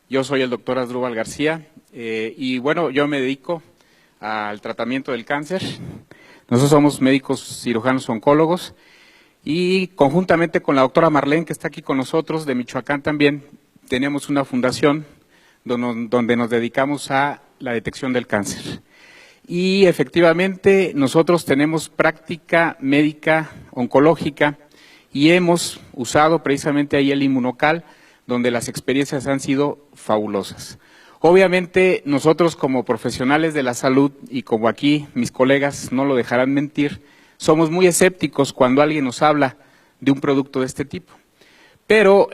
Yo soy el doctor Asdrúbal García y bueno, yo me dedico al tratamiento del cáncer. Nosotros somos médicos cirujanos oncólogos y conjuntamente con la doctora Marlene, que está aquí con nosotros, de Michoacán también, tenemos una fundación donde nos dedicamos a la detección del cáncer. Y efectivamente nosotros tenemos práctica médica oncológica y hemos usado precisamente ahí el Inmunocal, donde las experiencias han sido fabulosas. Obviamente nosotros como profesionales de la salud y como aquí mis colegas no lo dejarán mentir, somos muy escépticos cuando alguien nos habla de un producto de este tipo. Pero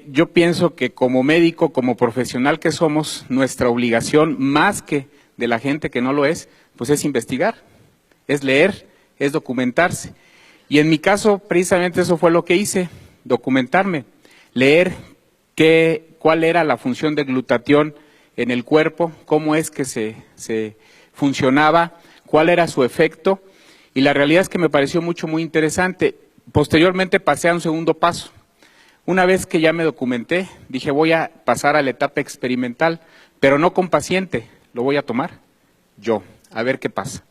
yo pienso que como médico, como profesional que somos, nuestra obligación, más que de la gente que no lo es, pues es investigar, es leer, es documentarse. Y en mi caso, precisamente eso fue lo que hice, documentarme, leer cuál era la función de glutatión en el cuerpo, cómo es que se funcionaba, cuál era su efecto, y la realidad es que me pareció muy interesante. Posteriormente pasé a un segundo paso. Una vez que ya me documenté, dije voy a pasar a la etapa experimental, pero no con paciente, lo voy a tomar yo, a ver qué pasa.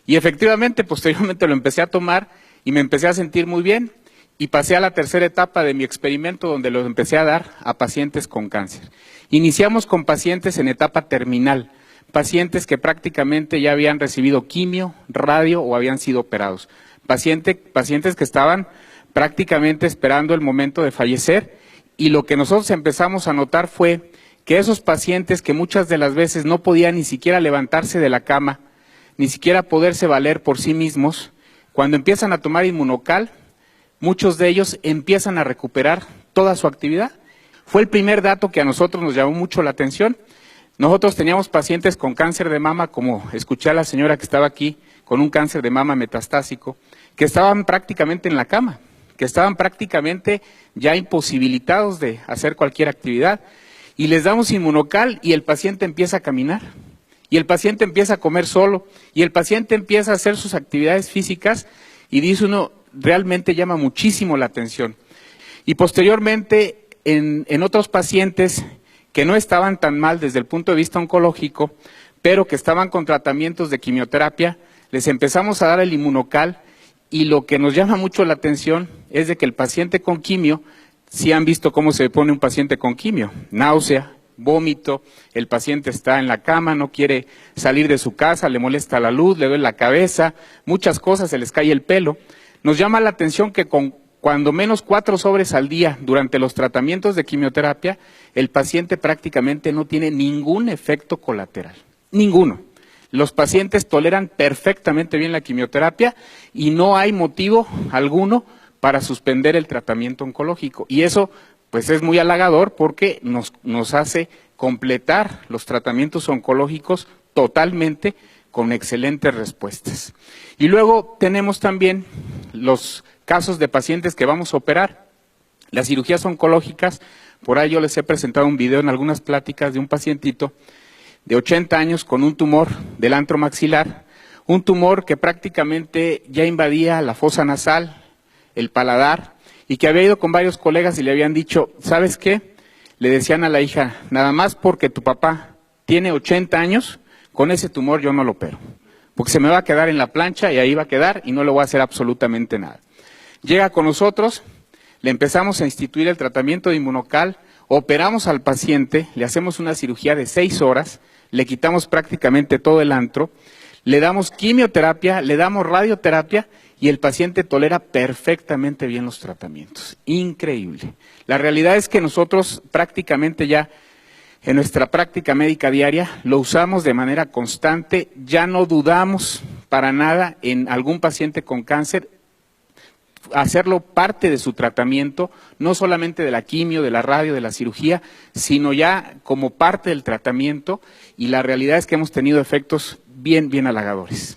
Y efectivamente, posteriormente lo empecé a tomar y me empecé a sentir muy bien y pasé a la tercera etapa de mi experimento donde lo empecé a dar a pacientes con cáncer. Iniciamos con pacientes en etapa terminal, pacientes que prácticamente ya habían recibido quimio, radio o habían sido operados, pacientes que estaban prácticamente esperando el momento de fallecer, y lo que nosotros empezamos a notar fue que esos pacientes que muchas de las veces no podían ni siquiera levantarse de la cama, ni siquiera poderse valer por sí mismos, cuando empiezan a tomar Inmunocal, muchos de ellos empiezan a recuperar toda su actividad. Fue el primer dato que a nosotros nos llamó mucho la atención. Nosotros teníamos pacientes con cáncer de mama, como escuché a la señora que estaba aquí, con un cáncer de mama metastásico, que estaban prácticamente en la cama, que estaban prácticamente ya imposibilitados de hacer cualquier actividad, y les damos Inmunocal y el paciente empieza a caminar, y el paciente empieza a comer solo, y el paciente empieza a hacer sus actividades físicas, y dice uno, realmente llama muchísimo la atención. Y posteriormente, en otros pacientes que no estaban tan mal desde el punto de vista oncológico, pero que estaban con tratamientos de quimioterapia, les empezamos a dar el Inmunocal, y lo que nos llama mucho la atención es de que el paciente con quimio, si han visto cómo se pone un paciente con quimio, náusea, vómito, el paciente está en la cama, no quiere salir de su casa, le molesta la luz, le duele la cabeza, muchas cosas, se les cae el pelo. Nos llama la atención que con cuando menos 4 sobres al día durante los tratamientos de quimioterapia, el paciente prácticamente no tiene ningún efecto colateral, ninguno. Los pacientes toleran perfectamente bien la quimioterapia y no hay motivo alguno para suspender el tratamiento oncológico. Y eso pues es muy halagador porque nos hace completar los tratamientos oncológicos totalmente con excelentes respuestas. Y luego tenemos también los casos de pacientes que vamos a operar. Las cirugías oncológicas, por ahí yo les he presentado un video en algunas pláticas de un pacientito de 80 años con un tumor del antro maxilar, un tumor que prácticamente ya invadía la fosa nasal, el paladar, y que había ido con varios colegas y le habían dicho, ¿sabes qué? Le decían a la hija, nada más porque tu papá tiene 80 años, con ese tumor yo no lo opero, porque se me va a quedar en la plancha y ahí va a quedar y no le voy a hacer absolutamente nada. Llega con nosotros, le empezamos a instituir el tratamiento de Inmunocal, operamos al paciente, le hacemos una cirugía de 6 horas, le quitamos prácticamente todo el antro, le damos quimioterapia, le damos radioterapia y el paciente tolera perfectamente bien los tratamientos. Increíble. La realidad es que nosotros prácticamente ya en nuestra práctica médica diaria lo usamos de manera constante, ya no dudamos para nada en algún paciente con cáncer, hacerlo parte de su tratamiento, no solamente de la quimio, de la radio, de la cirugía, sino ya como parte del tratamiento, y la realidad es que hemos tenido efectos bien halagadores.